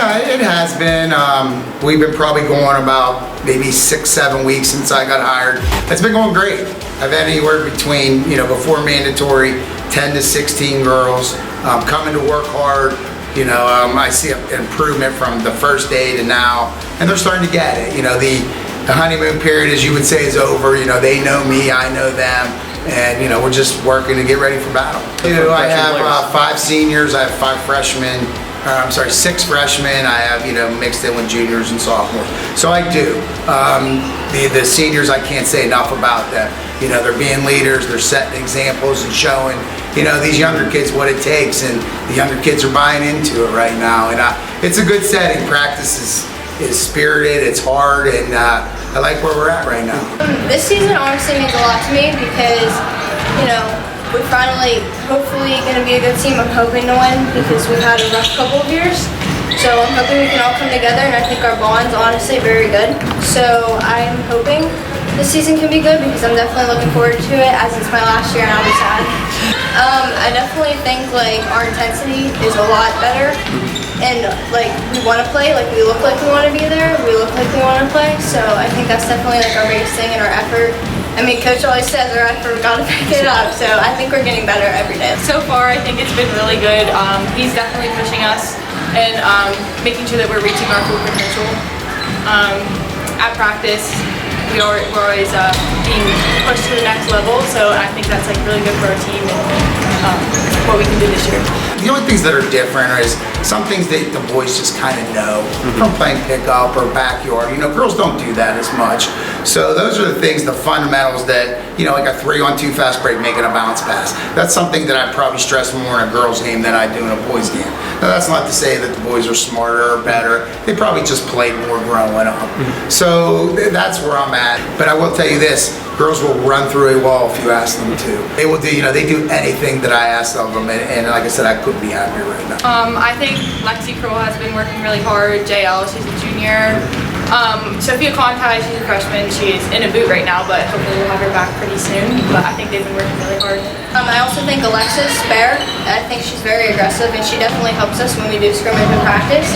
Yeah, it has been. We've been probably going about maybe 6-7 weeks since I got hired. It's been going great. I've had anywhere between, before mandatory, 10 to 16 girls coming to work hard. I see an improvement from the first day to now, and they're starting to get it. The honeymoon period, as you would say, is over. They know me, I know them, and we're just working to get ready for battle. I have 5 seniors, I have 5 freshmen. 6 freshmen. I have mixed in with juniors and sophomores. So I do. The seniors, I can't say enough about them. They're being leaders. They're setting examples and showing these younger kids what it takes, and the younger kids are buying into it right now. And it's a good setting. Practice is spirited. It's hard, and I like where we're at right now. This season honestly means a lot to me because we're finally, hopefully, going to be a good team. I'm hoping to win because we've had a rough couple of years. So I'm hoping we can all come together, and I think our bond's honestly very good. So I'm hoping this season can be good because I'm definitely looking forward to it, as it's my last year and I'll be sad. I definitely think our intensity is a lot better, and we want to play. We look like we want to be there. We look like we want to play. So I think that's definitely our biggest thing and our effort. I mean, Coach always says our effort got to pick it up, so I think we're getting better every day. So far, I think it's been really good. He's definitely pushing us and making sure that we're reaching our full potential. At practice, we're always being pushed to the next level, so I think that's really good for our team and what we can do this year. The only things that are different is some things that the boys just kind of know from playing pickup or backyard. Girls don't do that as much. So those are the things, the fundamentals that, like a 3-on-2 fast break, making a bounce pass. That's something that I probably stress more in a girls' game than I do in a boys' game. Now, that's not to say that the boys are smarter or better. They probably just played more growing up. So that's where I'm at. But I will tell you this, girls will run through a wall if you ask them to. They will do, they do anything that I ask of them. And like I said, I couldn't be happier right now. I think Lexi Kroll has been working really hard. JL, she's a junior. Sophia Conti, she's a freshman. She's in a boot right now, but hopefully we'll have her back pretty soon. But I think they've been working really hard. I also think Alexis Spare, I think she's very aggressive, and she definitely helps us when we do scrimmage and practice.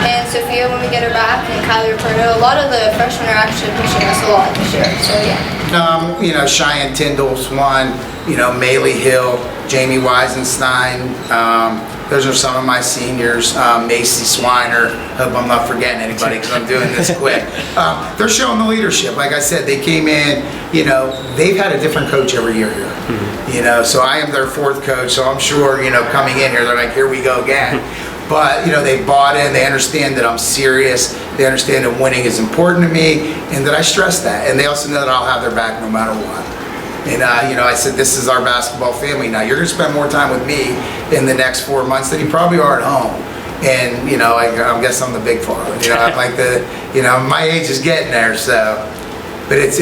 And Sophia, when we get her back, and Kylie Roberto, a lot of the freshmen are actually pushing us a lot this year. So yeah. Cheyenne Tyndall's one. Maylee Hill, Jamie Weisenstein. Those are some of my seniors. Macy Swiner. Hope I'm not forgetting anybody because I'm doing this quick. They're showing the leadership. Like I said, they came in. They've had a different coach every year here. So I am their 4th coach. So I'm sure coming in here, they're like, here we go again. But they bought in. They understand that I'm serious. They understand that winning is important to me, and that I stress that. And they also know that I'll have their back no matter what. And I said, this is our basketball family now. You're going to spend more time with me in the next 4 months than you probably are at home. And I guess I'm the big father. I'm like my age is getting there. So, but it's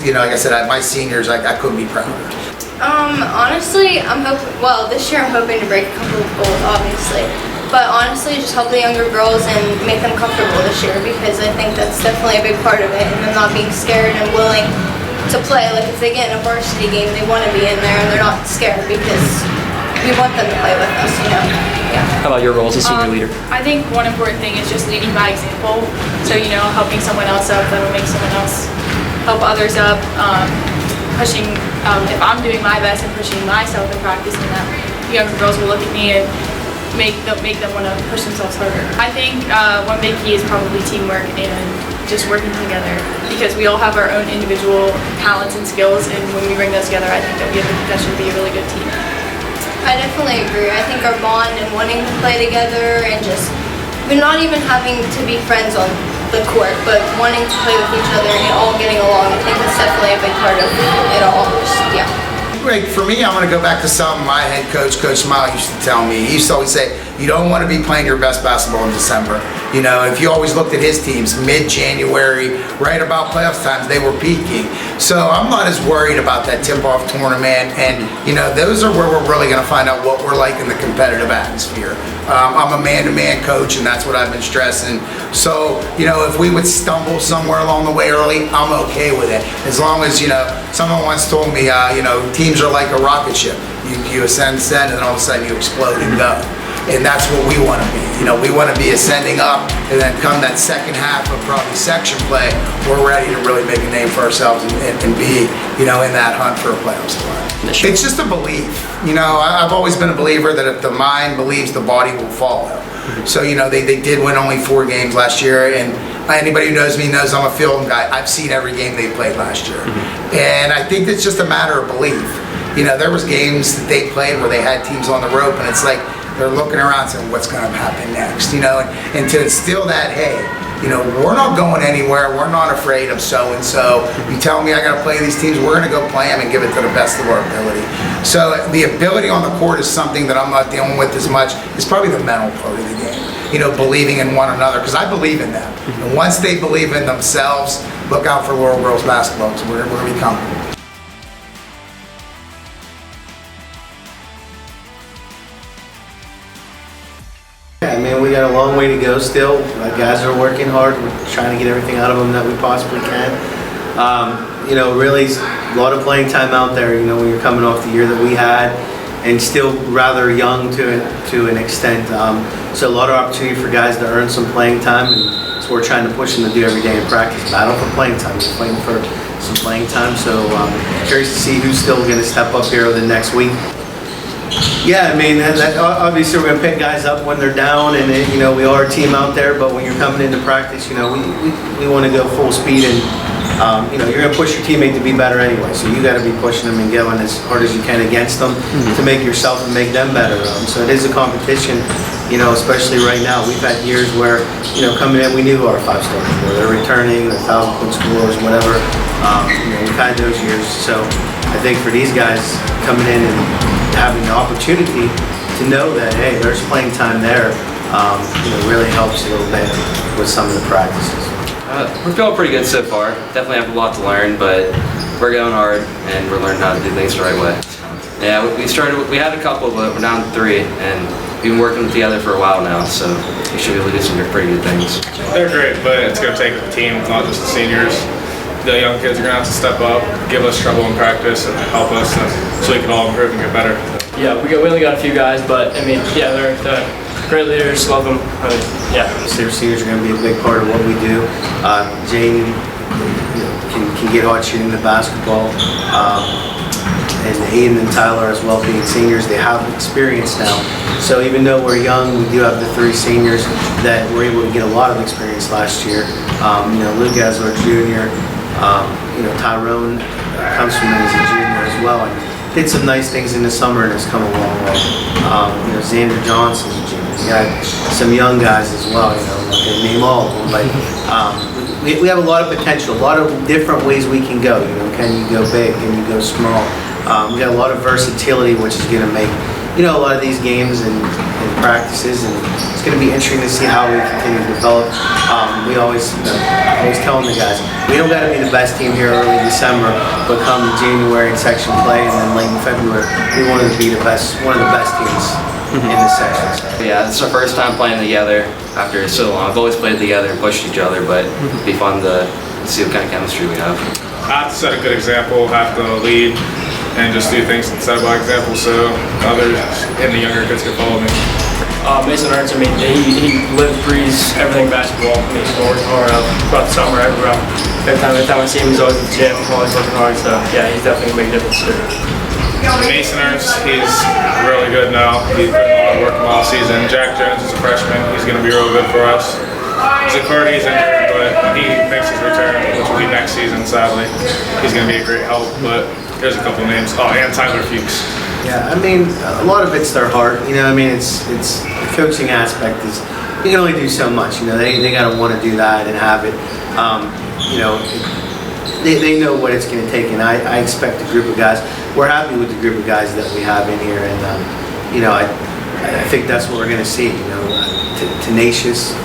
like I said, my seniors, I couldn't be prouder. Honestly, I'm hoping. Well, this year I'm hoping to break a couple of goals, obviously. But honestly, just help the younger girls and make them comfortable this year, because I think that's definitely a big part of it. And them not being scared and willing to play. If they get in a varsity game, they want to be in there and they're not scared because we want them to play with us, Yeah. How about your role as a senior leader? I think one important thing is just leading by example. So, helping someone else up, that'll make someone else help others up. Pushing, if I'm doing my best and pushing myself in practice, and that younger girls will look at me and make them want to push themselves harder. I think one big key is probably teamwork and just working together, because we all have our own individual talents and skills, and when we bring those together, I think that should be a really good team. I definitely agree. I think our bond and wanting to play together, and just not even having to be friends on the court, but wanting to play with each other and all getting along, I think that's definitely a big part of it all. Yeah. For me, I'm going to go back to something my head coach, Coach Smile, used to tell me. He used to always say, you don't want to be playing your best basketball in December. If you always looked at his teams, mid-January, right about playoff times, they were peaking. So I'm not as worried about that tip-off tournament. And, those are where we're really going to find out what we're like in the competitive atmosphere. I'm a man-to-man coach, and that's what I've been stressing. So, if we would stumble somewhere along the way early, I'm okay with it. As long as, someone once told me, teams are like a rocket ship. You ascend, and then all of a sudden you explode and go. and that's what we want to be. We want to be ascending up, and then come that second half of probably section play, we're ready to really make a name for ourselves and be, in that hunt for a playoff spot. It's just a belief. I've always been a believer that if the mind believes, the body will follow. So, they did win only 4 games last year, and anybody who knows me knows I'm a film guy. I've seen every game they played last year. And I think it's just a matter of belief. There was games that they played where they had teams on the rope, and it's like they're looking around saying, what's going to happen next? And to instill that, hey, we're not going anywhere. We're not afraid of so-and-so. You tell me I got to play these teams, we're going to go play them and give it to the best of our ability. So the ability on the court is something that I'm not dealing with as much. It's probably the mental part of the game. Believing in one another, because I believe in them. And once they believe in themselves, look out for Laurel girls basketball, because we're going to be coming. Yeah, we got a long way to go still. Guys are working hard. We're trying to get everything out of them that we possibly can. Really a lot of playing time out there, when you're coming off the year that we had, and still rather young to an extent. So a lot of opportunity for guys to earn some playing time, and so we're trying to push them to do every day in practice. Battle for playing time. We're playing for some playing time, so curious to see who's still going to step up here over the next week. Yeah, obviously we're going to pick guys up when they're down, and we are a team out there, but when you're coming into practice, we want to go full speed, and you're going to push your teammate to be better anyway, so you got to be pushing them and going as hard as you can against them to make yourself and make them better. So it is a competition, especially right now. We've had years where, coming in, we knew who our 5-stars were. They're returning, they're 1,000-point scorers, whatever. We've had those years, so I think for these guys coming in and having the opportunity to know that, hey, there's playing time there, really helps a little bit with some of the practices. We're feeling pretty good so far. Definitely have a lot to learn, but we're going hard and we're learning how to do things the right way. Yeah, we had a couple, but we're down to 3, and we've been working together for a while now, so we should be able to do some pretty good things. They're great, but it's going to take the team, not just the seniors. The young kids are going to have to step up, give us trouble in practice, and help us, so we can all improve and get better. Yeah, we only got a few guys, but they're great leaders. Love them. Seniors are going to be a big part of what we do. Jane can get hard shooting the basketball, and Aiden and Tyler as well, being seniors, they have experience now. So even though we're young, we do have the 3 seniors that were able to get a lot of experience last year. Luke as our junior. Tyrone comes from as a junior as well, and did some nice things in the summer and has come a long way. Xander Johnson's a junior. We got some young guys as well, I'm not going to name all of them, but we have a lot of potential, a lot of different ways we can go. Can you go big? Can you go small? We got a lot of versatility, which is going to make a lot of these games and practices, and it's going to be interesting to see how we continue to develop. We always telling the guys, we don't got to be the best team here early December, but come January in section play and then late in February, we want to be one of the best teams in the section. Yeah, it's our first time playing together after so long. I've always played together and pushed each other, but it'd be fun to see what kind of chemistry we have. I have to set a good example, have to lead, and just do things and set by example so others and the younger kids can follow me. Mason Ernst, he lives, breathes everything basketball. He's been working hard throughout the summer. Every time I see him, he's always at the gym, always working hard. So yeah, he's definitely gonna make a difference too. Mason Ernst, he's really good now. He's put in a lot of work in the off season. Jack Jones is a freshman. He's gonna be real good for us. Zakardi's injured, but when he makes his return, which will be next season, sadly, he's gonna be a great help. But there's a couple names. Oh, and Tyler Fuchs. Yeah, a lot of it's their heart. It's the coaching aspect is you can only do so much. They got to want to do that and have it. They know what it's going to take, and I expect a group of guys. We're happy with the group of guys that we have in here, and I think that's what we're going to see. Tenacious.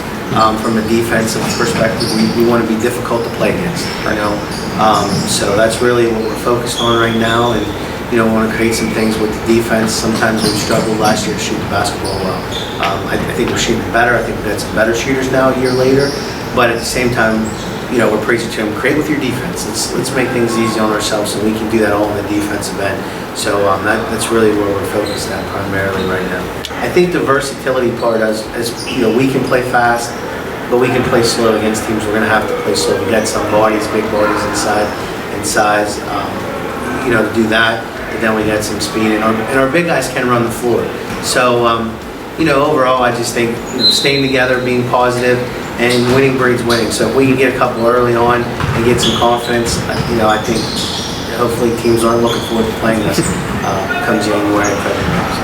From a defensive perspective, we want to be difficult to play against. So that's really what we're focused on right now, and we want to create some things with the defense. Sometimes we struggled last year to shoot the basketball well. I think we're shooting better. I think we've got some better shooters now a year later, but at the same time, we're preaching to them, create with your defense. Let's make things easy on ourselves so we can do that all in the defensive end. So that's really where we're focused at primarily right now. I think the versatility part is we can play fast, but we can play slow against teams. We're going to have to play slow. We got some bodies, big bodies inside and size, to do that. But then we got some speed, and our big guys can run the floor. So, overall, I just think staying together, being positive, and winning breeds winning. So if we can get a couple early on and get some confidence, I think hopefully teams aren't looking forward to playing us come January and February.